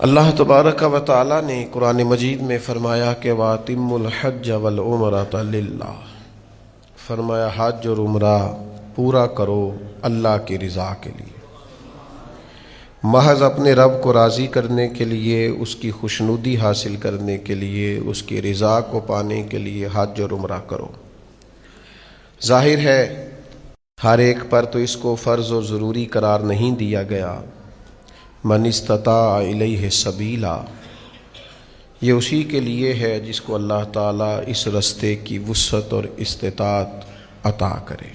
اللہ تبارک و تعالی نے قرآن مجید میں فرمایا کہ وَأَتِمُّوا الْحَجَّ وَالْعُمْرَةَ لِلَّهِ، فرمایا حج اور عمرہ پورا کرو اللہ کی رضا کے لیے، محض اپنے رب کو راضی کرنے کے لیے، اس کی خوشنودی حاصل کرنے کے لیے، اس کی رضا کو پانے کے لیے حج اور عمرہ کرو۔ ظاہر ہے ہر ایک پر تو اس کو فرض و ضروری قرار نہیں دیا گیا۔ من استطاع الیہ سبیلا، یہ اسی کے لیے ہے جس کو اللہ تعالیٰ اس رستے کی وسعت اور استطاعت عطا کرے۔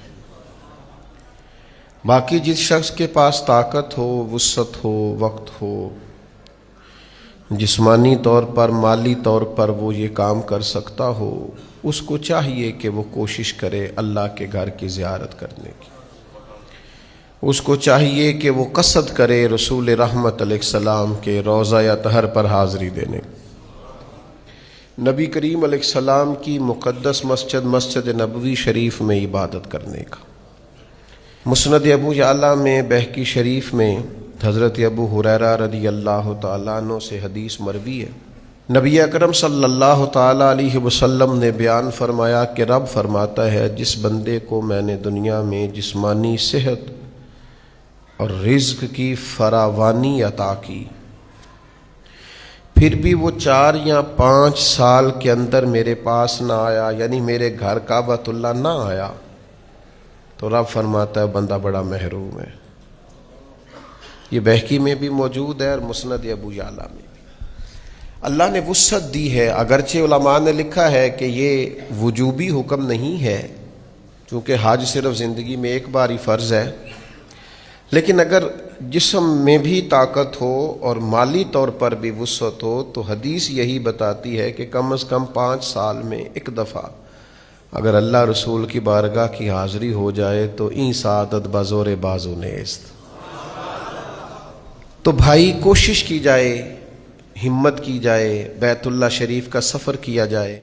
باقی جس شخص کے پاس طاقت ہو، وسعت ہو، وقت ہو، جسمانی طور پر، مالی طور پر وہ یہ کام کر سکتا ہو، اس کو چاہیے کہ وہ کوشش کرے اللہ کے گھر کی زیارت کرنے کی۔ اس کو چاہیے کہ وہ قصد کرے رسول رحمت علیہ السلام کے روضہ اطہر پر حاضری دینے، نبی کریم علیہ السلام کی مقدس مسجد نبوی شریف میں عبادت کرنے کا۔ مسند ابو یعلا میں بہقی شریف میں حضرت ابو ہریرہ رضی اللہ تعالیٰ عنہ سے حدیث مروی ہے، نبی اکرم صلی اللہ تعالیٰ علیہ وسلم نے بیان فرمایا کہ رب فرماتا ہے جس بندے کو میں نے دنیا میں جسمانی صحت اور رزق کی فراوانی عطا کی، پھر بھی وہ 4 یا 5 سال کے اندر میرے پاس نہ آیا، یعنی میرے گھر کعبۃ اللہ نہ آیا، تو رب فرماتا ہے بندہ بڑا محروم ہے۔ یہ بہقی میں بھی موجود ہے اور مسند ابو یعلا میں بھی۔ اللہ نے وسعت دی ہے، اگرچہ علماء نے لکھا ہے کہ یہ وجوبی حکم نہیں ہے، چونکہ حج صرف زندگی میں ایک بار ہی فرض ہے، لیکن اگر جسم میں بھی طاقت ہو اور مالی طور پر بھی وسعت ہو تو حدیث یہی بتاتی ہے کہ کم از کم 5 سال میں ایک دفعہ اگر اللہ رسول کی بارگاہ کی حاضری ہو جائے تو این سعادت بزور بازو نیست۔ تو بھائی کوشش کی جائے، ہمت کی جائے، بیت اللہ شریف کا سفر کیا جائے۔